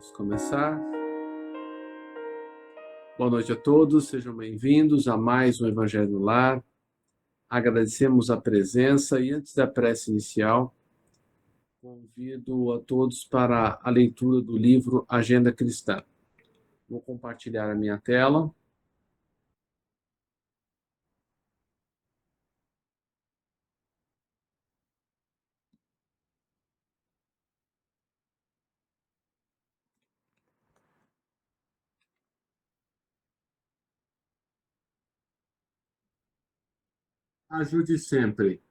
Vamos começar. Boa noite a todos, sejam bem-vindos a mais um Evangelho no Lar. Agradecemos a presença e antes da prece inicial, convido a todos para a leitura do livro Agenda Cristã. Vou compartilhar a minha tela. Ajude sempre.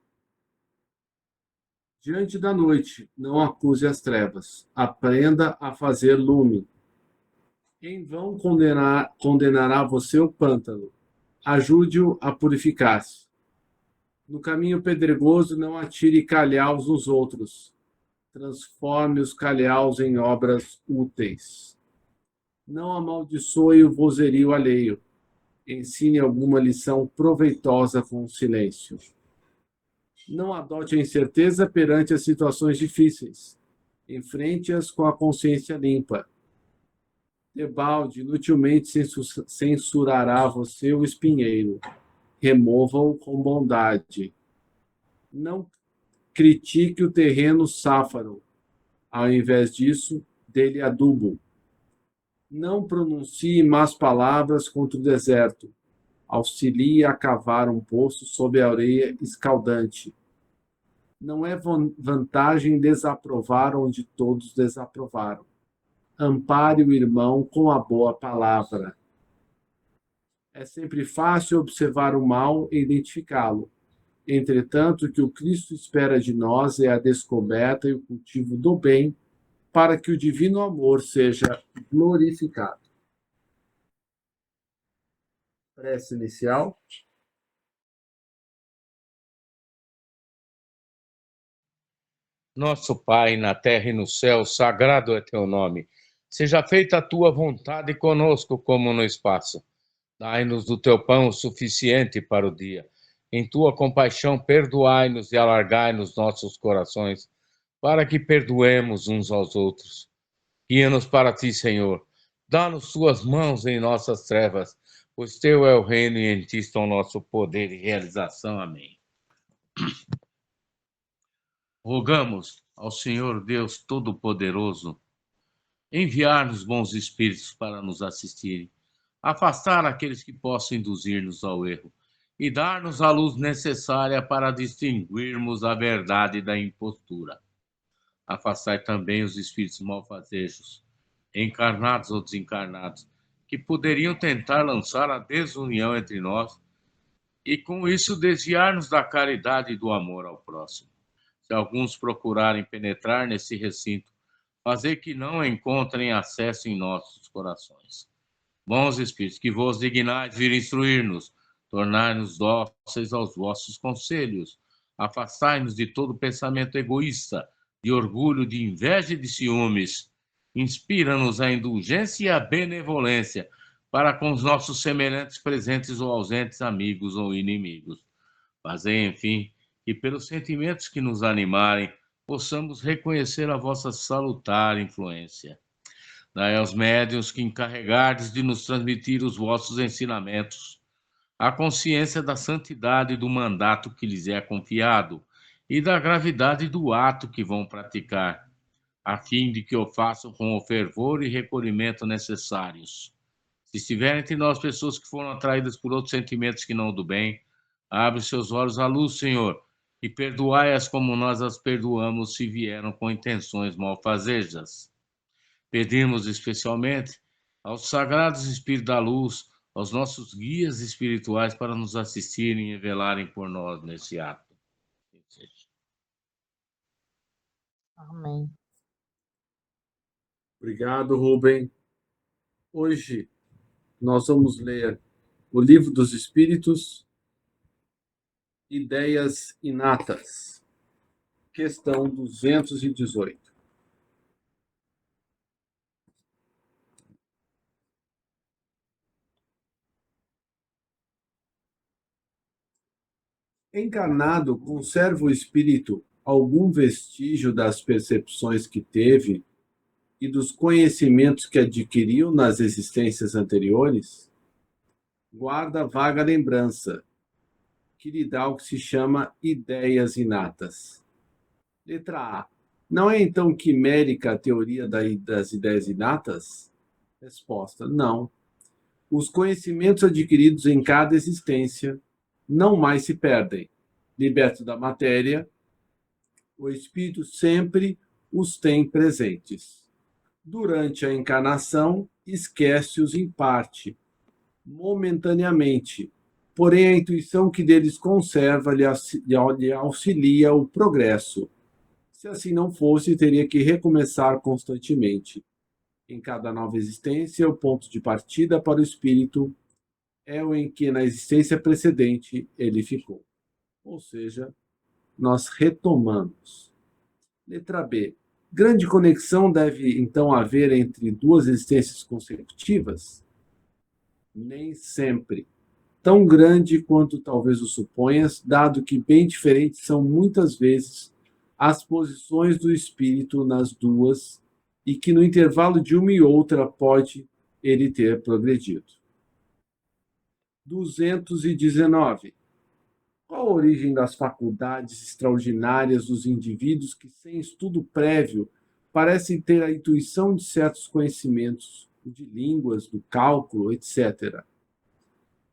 Diante da noite, não acuse as trevas. Aprenda a fazer lume. Em vão condenará você o pântano. Ajude-o a purificar-se. No caminho pedregoso, não atire calhaus nos outros. Transforme os calhaus em obras úteis. Não amaldiçoe o vozerio alheio. Ensine alguma lição proveitosa com o silêncio. Não adote a incerteza perante as situações difíceis. Enfrente-as com a consciência limpa. Debalde inutilmente censurará você o espinheiro. Remova-o com bondade. Não critique o terreno sáfaro. Ao invés disso, dê-lhe adubo. Não pronuncie más palavras contra o deserto. Auxilie a cavar um poço sob a areia escaldante. Não é vantagem desaprovar onde todos desaprovaram. Ampare o irmão com a boa palavra. É sempre fácil observar o mal e identificá-lo. Entretanto, o que o Cristo espera de nós é a descoberta e o cultivo do bem, para que o divino amor seja glorificado. Prece inicial. Nosso Pai, na terra e no céu, sagrado é teu nome. Seja feita a tua vontade conosco como no espaço. Dai-nos do teu pão o suficiente para o dia. Em tua compaixão, perdoai-nos e alargai-nos nossos corações, para que perdoemos uns aos outros. Guia-nos para ti, Senhor. Dá-nos tuas mãos em nossas trevas, pois teu é o reino e em ti está o nosso poder e realização. Amém. Rogamos ao Senhor Deus Todo-Poderoso enviar-nos bons espíritos para nos assistirem, afastar aqueles que possam induzir-nos ao erro e dar-nos a luz necessária para distinguirmos a verdade da impostura. Afastai também os espíritos malfazejos, encarnados ou desencarnados, que poderiam tentar lançar a desunião entre nós e, com isso, desviar-nos da caridade e do amor ao próximo. Se alguns procurarem penetrar nesse recinto, fazer que não encontrem acesso em nossos corações. Bons espíritos, que vos dignais vir instruir-nos, tornai-nos dóceis aos vossos conselhos, afastai-nos de todo pensamento egoísta, de orgulho, de inveja e de ciúmes. Inspira-nos a indulgência e a benevolência para com os nossos semelhantes presentes ou ausentes, amigos ou inimigos. Fazei, enfim, que pelos sentimentos que nos animarem, possamos reconhecer a vossa salutar influência. Dai aos médiuns que encarregardes de nos transmitir os vossos ensinamentos, a consciência da santidade do mandato que lhes é confiado e da gravidade do ato que vão praticar, a fim de que o façam com o fervor e recolhimento necessários. Se estiverem entre nós pessoas que foram atraídas por outros sentimentos que não o do bem, abre seus olhos à luz, Senhor, e perdoai-as como nós as perdoamos se vieram com intenções malfazejas. Pedimos especialmente aos sagrados Espíritos da Luz, aos nossos guias espirituais para nos assistirem e velarem por nós nesse ato. Amém. Obrigado, Rubem. Hoje nós vamos ler o Livro dos Espíritos, Ideias Inatas, questão 218. Encarnado, conserva o espírito algum vestígio das percepções que teve e dos conhecimentos que adquiriu nas existências anteriores, guarda vaga lembrança, que lhe dá o que se chama ideias inatas. Letra A. Não é então quimérica a teoria das ideias inatas? Resposta: não. Os conhecimentos adquiridos em cada existência não mais se perdem. Liberto da matéria, o espírito sempre os tem presentes. Durante a encarnação, esquece-os em parte, momentaneamente, porém a intuição que deles conserva lhe auxilia o progresso. Se assim não fosse, teria que recomeçar constantemente. Em cada nova existência, o ponto de partida para o espírito é o em que na existência precedente ele ficou. Ou seja, nós retomamos. Letra B. Grande conexão deve então haver entre duas existências consecutivas? Nem sempre. Tão grande quanto talvez o suponhas, dado que bem diferentes são muitas vezes as posições do espírito nas duas e que no intervalo de uma e outra pode ele ter progredido. 219. Qual a origem das faculdades extraordinárias dos indivíduos que, sem estudo prévio, parecem ter a intuição de certos conhecimentos, de línguas, do cálculo, etc.?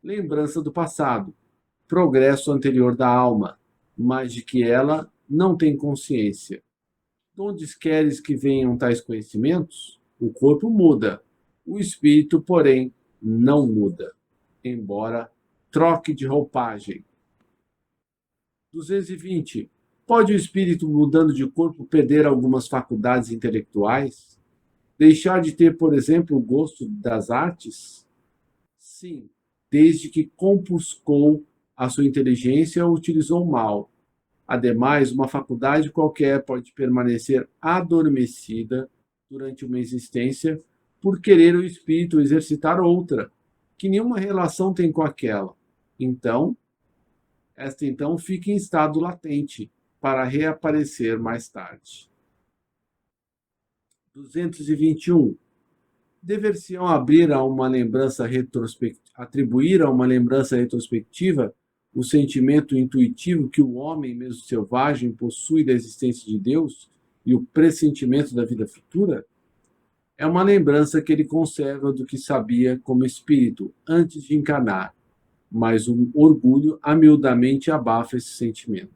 Lembrança do passado, progresso anterior da alma, mas de que ela não tem consciência. De onde queres que venham tais conhecimentos? O corpo muda, o espírito, porém, não muda, embora troque de roupagem. 220. Pode o espírito, mudando de corpo, perder algumas faculdades intelectuais? Deixar de ter, por exemplo, o gosto das artes? Sim, desde que compuscou a sua inteligência ou utilizou mal. Ademais, uma faculdade qualquer pode permanecer adormecida durante uma existência por querer o espírito exercitar outra, que nenhuma relação tem com aquela. Esta então fica em estado latente para reaparecer mais tarde. 221. Dever-se-ão atribuir a uma lembrança retrospectiva o sentimento intuitivo que o homem, mesmo selvagem, possui da existência de Deus e o pressentimento da vida futura? É uma lembrança que ele conserva do que sabia como espírito antes de encarnar, mas o orgulho amiudamente abafa esse sentimento.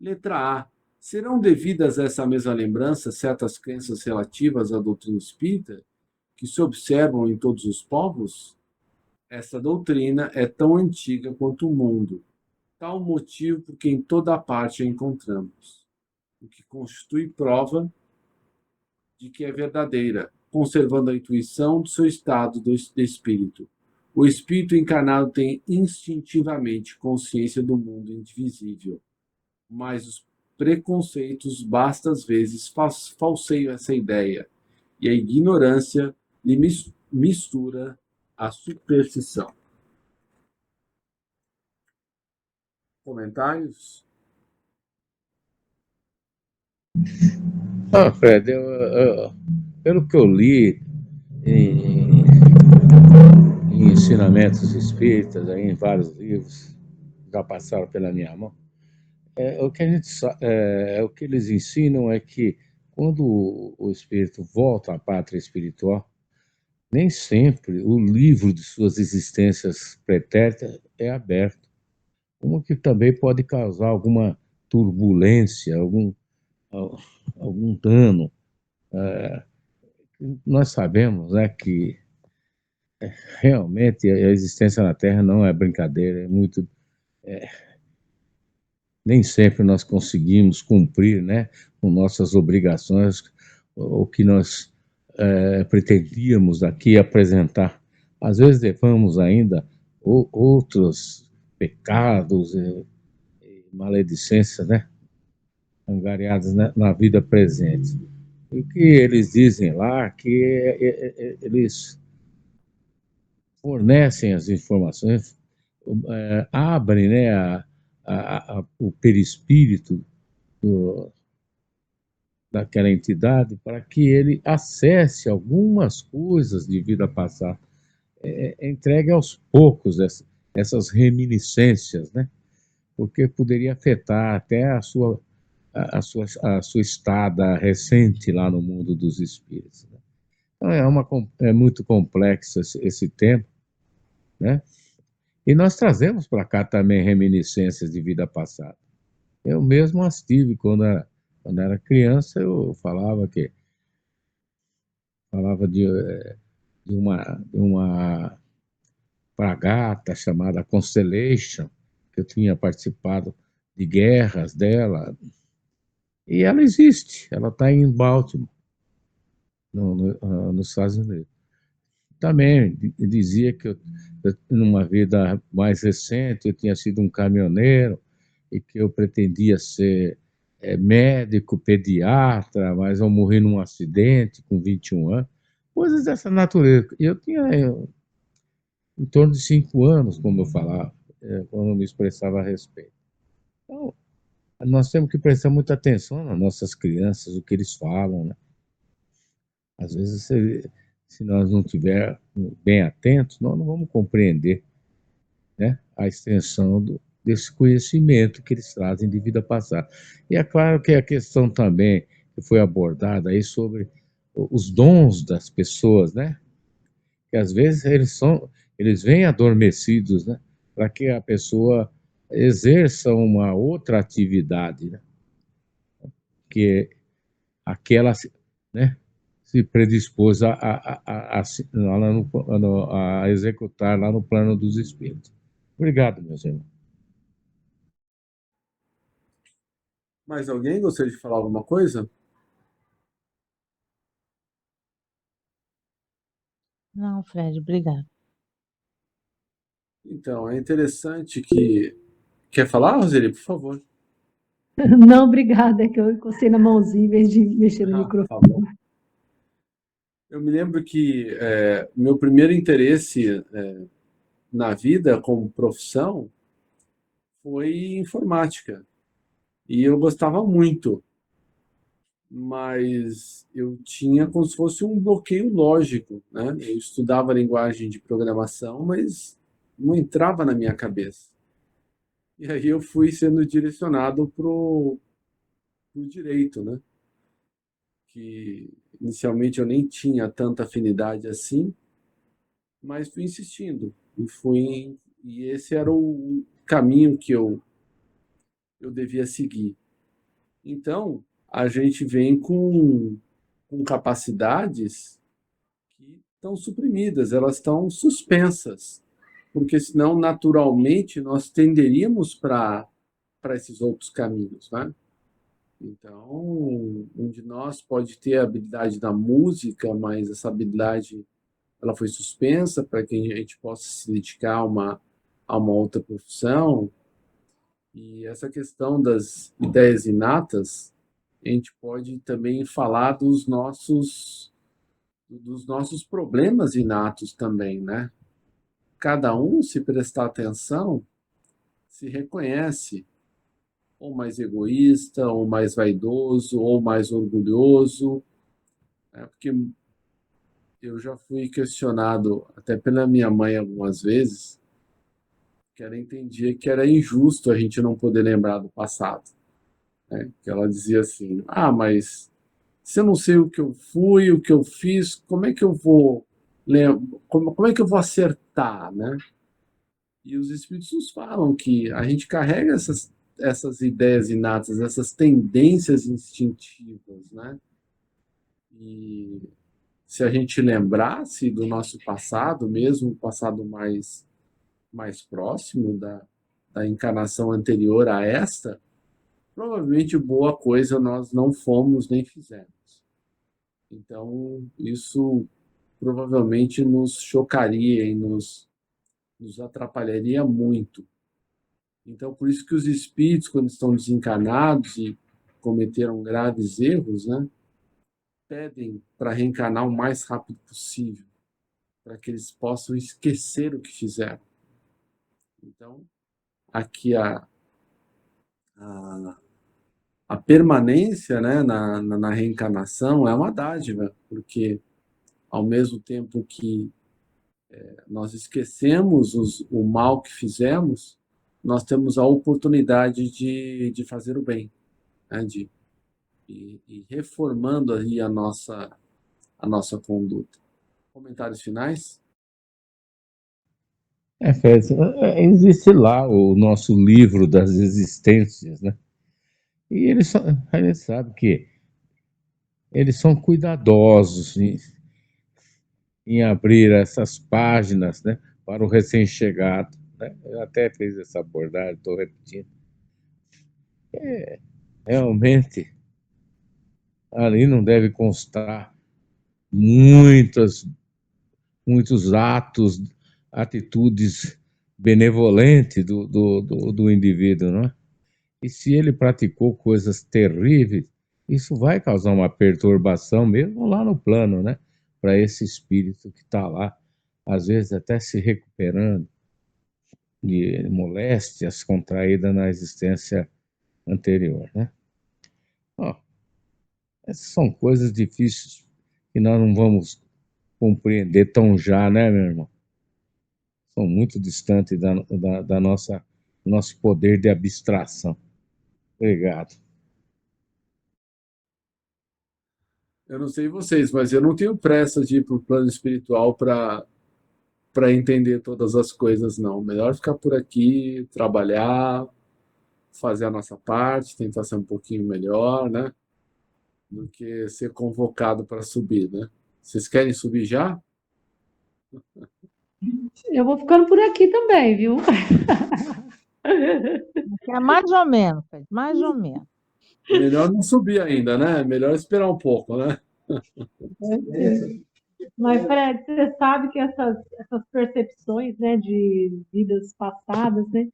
Letra A. Serão devidas a essa mesma lembrança certas crenças relativas à doutrina espírita que se observam em todos os povos? Essa doutrina é tão antiga quanto o mundo, tal motivo porque em toda parte a encontramos, o que constitui prova de que é verdadeira, conservando a intuição do seu estado de espírito. O espírito encarnado tem instintivamente consciência do mundo indivisível, mas os preconceitos bastas vezes falseiam essa ideia, e a ignorância lhe mistura a superstição. Comentários? Fred, pelo que eu li em ensinamentos espíritas, aí, em vários livros, já passaram pela minha mão, o que eles ensinam é que quando o espírito volta à pátria espiritual, nem sempre o livro de suas existências pretéritas é aberto, como que também pode causar alguma turbulência, algum dano. Nós sabemos, né, que realmente a existência na Terra não é brincadeira, nem sempre nós conseguimos cumprir, né, com nossas obrigações, o que nós pretendíamos aqui apresentar. Às vezes levamos ainda outros pecados e maledicências, né, angariadas na vida presente. E o que eles dizem lá, que eles fornecem as informações, abrem, né, o perispírito daquela entidade para que ele acesse algumas coisas de vida passada. Entregue aos poucos essas reminiscências, né? Porque poderia afetar até a sua estada recente lá no mundo dos espíritos, né? Então é muito complexo esse tema, né? E nós trazemos para cá também reminiscências de vida passada. Eu mesmo as tive quando era criança, eu falava de uma fragata chamada Constellation, que eu tinha participado de guerras dela, e ela existe, ela está em Baltimore, nos Estados Unidos. Também dizia que numa vida mais recente, eu tinha sido um caminhoneiro e que eu pretendia ser médico, pediatra, mas eu morri num acidente com 21 anos, coisas dessa natureza. E eu tinha em torno de 5 anos, como eu falava, quando eu me expressava a respeito. Então, nós temos que prestar muita atenção nas nossas crianças, o que eles falam, né? Às vezes, se nós não estivermos bem atentos, nós não vamos compreender, né, a extensão desse conhecimento que eles trazem de vida passada. E é claro que a questão também que foi abordada aí sobre os dons das pessoas, né? Que às vezes eles vêm adormecidos, né? Para que a pessoa exerça uma outra atividade, né? Que aquela, né, se predispôs a executar lá no plano dos espíritos. Obrigado, meus irmãos. Mais alguém gostaria de falar alguma coisa? Não, Fred, obrigado. Então, é interessante que. Quer falar, Roseli, por favor? Não, obrigada, é que eu encostei na mãozinha em vez de mexer no Ah, tá microfone. bom. Eu me lembro que meu primeiro interesse na vida como profissão foi informática. E eu gostava muito, mas eu tinha como se fosse um bloqueio lógico, né? Eu estudava linguagem de programação, mas não entrava na minha cabeça. E aí eu fui sendo direcionado pro direito, né? Que inicialmente eu nem tinha tanta afinidade assim, mas fui insistindo e esse era o caminho que eu devia seguir. Então, a gente vem com capacidades que estão suprimidas, elas estão suspensas, porque senão, naturalmente, nós tenderíamos para esses outros caminhos, né? Então, um de nós pode ter a habilidade da música, mas essa habilidade ela foi suspensa para que a gente possa se dedicar a uma outra profissão. E essa questão das ideias inatas, a gente pode também falar dos nossos problemas inatos também, né? Cada um, se prestar atenção, se reconhece ou mais egoísta, ou mais vaidoso, ou mais orgulhoso, né? Porque eu já fui questionado até pela minha mãe algumas vezes, que ela entendia que era injusto a gente não poder lembrar do passado, né? Que ela dizia assim: "Ah, mas se eu não sei o que eu fui, o que eu fiz, como é que eu vou como é que eu vou acertar, né?" E os espíritos nos falam que a gente carrega essas ideias inatas, essas tendências instintivas, né? E se a gente lembrasse do nosso passado, mesmo o passado mais próximo da encarnação anterior a esta, provavelmente boa coisa nós não fomos nem fizemos. Então, isso provavelmente nos chocaria e nos atrapalharia muito. Então, por isso que os espíritos, quando estão desencarnados e cometeram graves erros, né, pedem para reencarnar o mais rápido possível, para que eles possam esquecer o que fizeram. Então, aqui a a permanência, né, na reencarnação é uma dádiva, porque ao mesmo tempo que nós esquecemos o mal que fizemos, nós temos a oportunidade de fazer o bem, né, de ir reformando aí a nossa conduta. Comentários finais? Fez, existe lá o nosso livro das existências, né? E a gente sabe que eles são cuidadosos em abrir essas páginas, né, para o recém-chegado, né? Eu até fiz essa abordagem, estou repetindo. Realmente, ali não deve constar muitas, muitos atos, atitudes benevolentes do indivíduo, não é? E se ele praticou coisas terríveis, isso vai causar uma perturbação mesmo lá no plano, né? Para esse espírito que está lá, às vezes até se recuperando de moléstias contraídas na existência anterior, né? Ó, essas são coisas difíceis que nós não vamos compreender tão já, né, meu irmão? São muito distantes da nossa nosso poder de abstração. Obrigado. Eu não sei vocês, mas eu não tenho pressa de ir para o plano espiritual para entender todas as coisas, não. Melhor ficar por aqui, trabalhar, fazer a nossa parte, tentar ser um pouquinho melhor, né? Do que ser convocado para subir, né? Vocês querem subir já? Eu vou ficando por aqui também, viu? É mais ou menos, Fred, mais ou menos. Melhor não subir ainda, né? Melhor esperar um pouco, né? Mas, Fred, você sabe que essas percepções, né, de vidas passadas, né?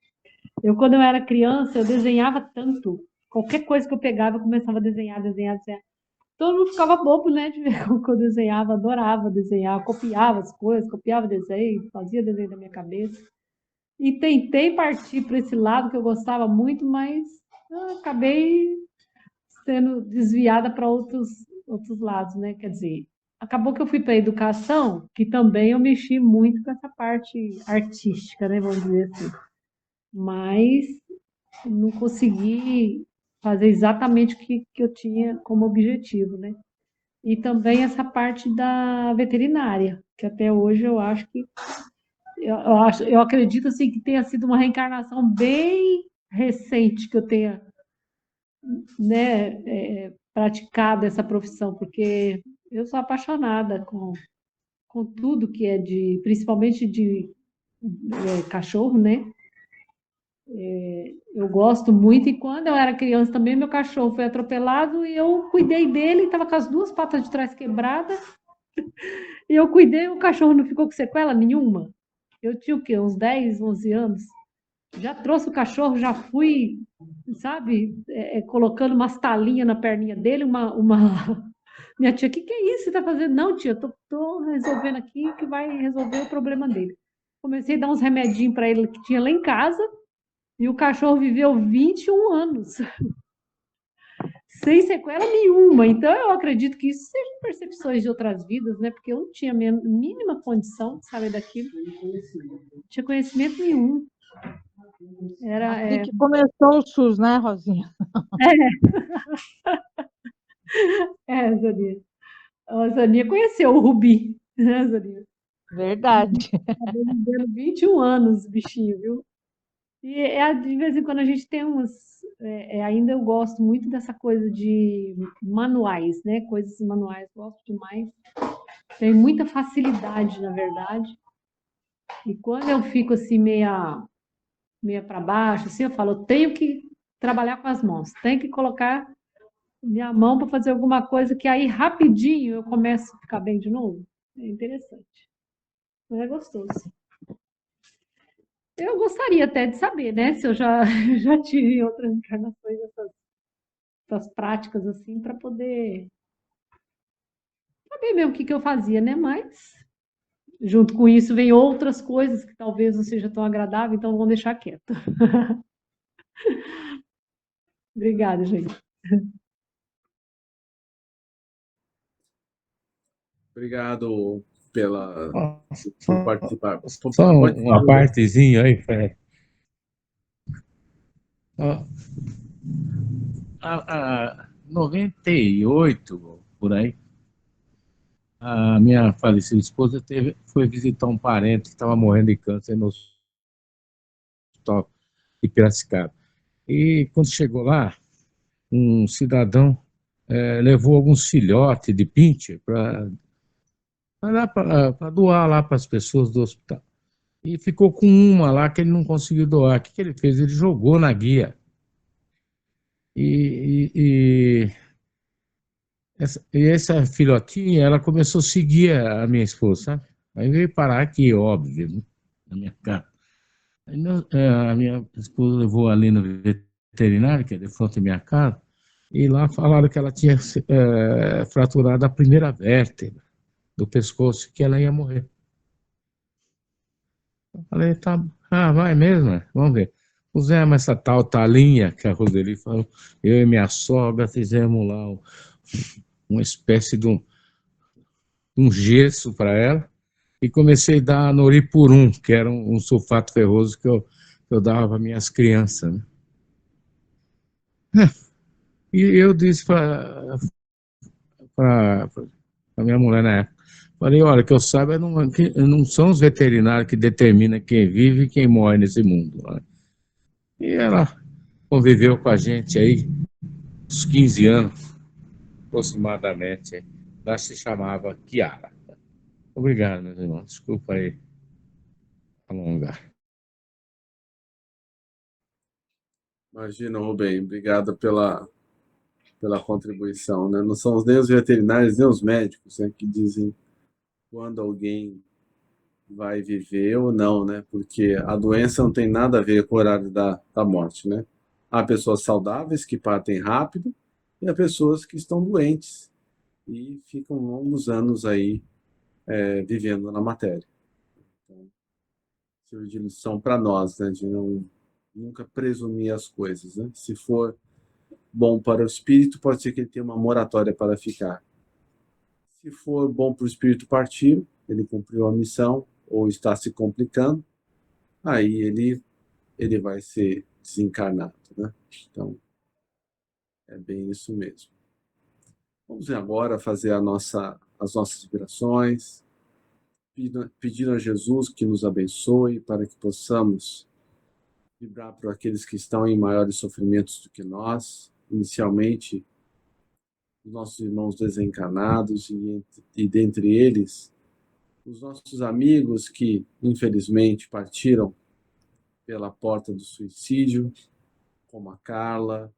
Quando eu era criança, eu desenhava tanto. Qualquer coisa que eu pegava, eu começava a desenhar, desenhar, desenhar. Todo mundo ficava bobo, né, de ver como eu desenhava, adorava desenhar, copiava as coisas, copiava desenho, fazia desenho da minha cabeça. E tentei partir para esse lado que eu gostava muito, mas acabei sendo desviada para outros lados, né? Quer dizer, acabou que eu fui para a educação, que também eu mexi muito com essa parte artística, né? Vamos dizer assim. Mas não consegui fazer exatamente o que eu tinha como objetivo, né? E também essa parte da veterinária, que até hoje eu acho que eu acredito assim que tenha sido uma reencarnação bem recente que eu tenha, né, praticado essa profissão, porque eu sou apaixonada com tudo que é principalmente de cachorro, né? Eu gosto muito, e quando eu era criança também, meu cachorro foi atropelado e eu cuidei dele, estava com as duas patas de trás quebradas, e eu cuidei, o cachorro não ficou com sequela nenhuma. Eu tinha o quê? Uns 10, 11 anos. Já trouxe o cachorro, já fui, sabe, colocando umas talinhas na perninha dele, Minha tia, que é isso que você tá fazendo? Não, tia, tô resolvendo aqui que vai resolver o problema dele. Comecei a dar uns remedinhos para ele que tinha lá em casa, e o cachorro viveu 21 anos, sem sequela nenhuma. Então, eu acredito que isso sejam percepções de outras vidas, né? Porque eu não tinha a mínima condição de saber daquilo. Não tinha conhecimento nenhum. Assim que começou o SUS, né, Rosinha? Zaninha. A Zaninha conheceu o Rubi, né, Zaninha? Verdade. Acabou vivendo 21 anos, bichinho, viu? E de vez em quando a gente tem ainda eu gosto muito dessa coisa de manuais, né? Coisas manuais, gosto demais. Tenho muita facilidade, na verdade. E quando eu fico assim, meia para baixo, assim, eu falo, eu tenho que trabalhar com as mãos, tenho que colocar minha mão para fazer alguma coisa que aí rapidinho eu começo a ficar bem de novo. É interessante. Mas é gostoso. Eu gostaria até de saber, né? Se eu já, já tive em outras encarnações essas práticas assim, para poder saber mesmo o que eu fazia, né? Mas, junto com isso, vem outras coisas que talvez não seja tão agradável, então vamos deixar quieto. Obrigada, gente. Obrigado por Só, participar. só Pode uma falar. partezinha aí, Fred. Ó, a 98, por aí, a minha falecida esposa foi visitar um parente que estava morrendo de câncer no hospital de Piracicaba. E quando chegou lá, um cidadão levou alguns filhotes de pincher para doar lá para as pessoas do hospital. E ficou com uma lá que ele não conseguiu doar. O que ele fez? Ele jogou na guia. E essa filhotinha, ela começou a seguir a minha esposa, sabe? Aí veio parar aqui, óbvio, né? Na minha casa. Aí a minha esposa levou ali no veterinário, que é de frente à minha casa, e lá falaram que ela tinha fraturado a primeira vértebra do pescoço, que ela ia morrer. Eu falei, tá, vai mesmo? Vamos ver. Pusemos essa tal talinha que a Roseli falou, eu e minha sogra fizemos lá uma espécie de um gesso para ela, e comecei a dar Noripurum, que era um sulfato ferroso que eu dava para minhas crianças, né? E eu disse para a minha mulher na época, falei, olha, que eu saiba, não são os veterinários que determinam quem vive e quem morre nesse mundo, né? E ela conviveu com a gente aí uns 15 anos, aproximadamente. Ela se chamava Kiara. Obrigado, meus irmãos. Desculpa aí alongar. Imagina, Rubem, obrigado pela contribuição, né? Não são nem os veterinários, nem os médicos, né, que dizem quando alguém vai viver ou não, né? Porque a doença não tem nada a ver com o horário da morte, né? Há pessoas saudáveis que partem rápido e há pessoas que estão doentes e ficam longos anos aí vivendo na matéria. Então, sirva de lição para nós, né? De não nunca presumir as coisas, né? Se for bom para o espírito, pode ser que ele tenha uma moratória para ficar. Se for bom para o espírito partir, ele cumpriu a missão ou está se complicando, aí ele vai ser desencarnado, né? Então, é bem isso mesmo. Vamos agora fazer as nossas vibrações, pedindo a Jesus que nos abençoe para que possamos vibrar para aqueles que estão em maiores sofrimentos do que nós, inicialmente os nossos irmãos desencarnados e dentre eles os nossos amigos que infelizmente partiram pela porta do suicídio, como a Carla,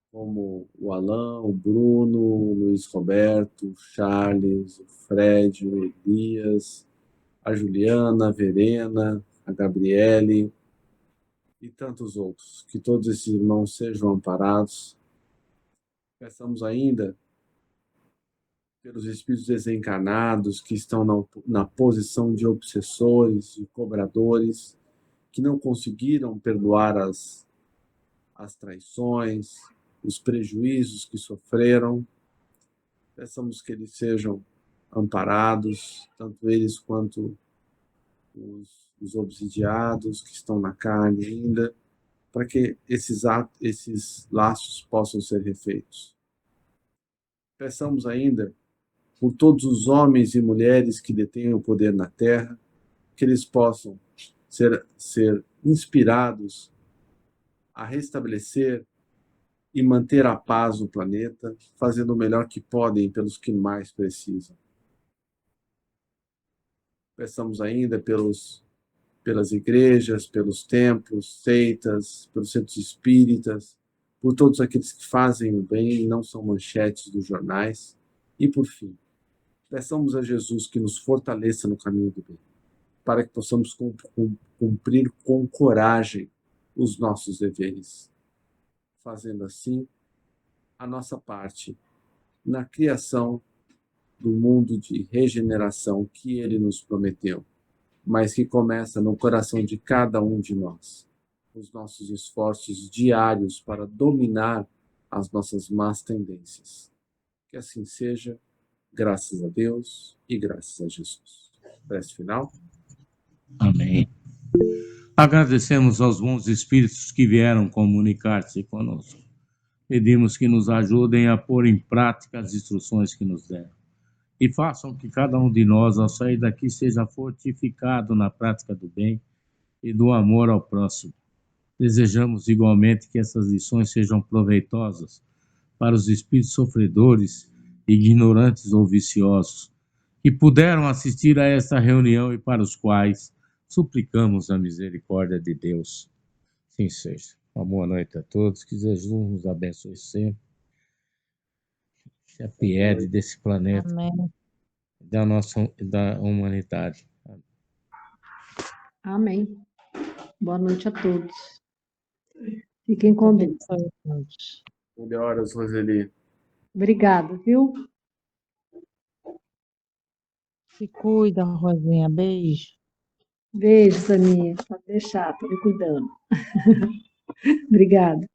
como o Alan, o Bruno, o Luiz Roberto, o Charles, o Fred, o Elias, a Juliana, a Verena, a Gabriele e tantos outros. Que todos esses irmãos sejam amparados. Peçamos ainda pelos espíritos desencarnados que estão na posição de obsessores, de cobradores, que não conseguiram perdoar as traições, os prejuízos que sofreram. Peçamos que eles sejam amparados, tanto eles quanto os obsidiados que estão na carne ainda, para que esses laços possam ser refeitos. Peçamos ainda por todos os homens e mulheres que detêm o poder na Terra, que eles possam ser inspirados a restabelecer e manter a paz no planeta, fazendo o melhor que podem pelos que mais precisam. Peçamos ainda pelas igrejas, pelos templos, seitas, pelos centros espíritas, por todos aqueles que fazem o bem e não são manchetes dos jornais. E, por fim, peçamos a Jesus que nos fortaleça no caminho do bem, para que possamos cumprir com coragem os nossos deveres, fazendo assim a nossa parte na criação do mundo de regeneração que ele nos prometeu, mas que começa no coração de cada um de nós. Os nossos esforços diários para dominar as nossas más tendências. Que assim seja, graças a Deus e graças a Jesus. Prece final. Amém. Agradecemos aos bons espíritos que vieram comunicar-se conosco. Pedimos que nos ajudem a pôr em prática as instruções que nos deram. E façam que cada um de nós, ao sair daqui, seja fortificado na prática do bem e do amor ao próximo. Desejamos igualmente que essas lições sejam proveitosas para os espíritos sofredores, ignorantes ou viciosos, que puderam assistir a esta reunião e para os quais suplicamos a misericórdia de Deus. Sim seja. Uma boa noite a todos, que Jesus nos abençoe sempre, se apiede desse planeta, Amém. da humanidade. Amém. Boa noite a todos. Fiquem com Deus. Melhoras, Roseli. Obrigada, viu? Se cuida, Rosinha. Beijo. Beijo, Saninha. Pode deixar, tô me cuidando. Obrigada.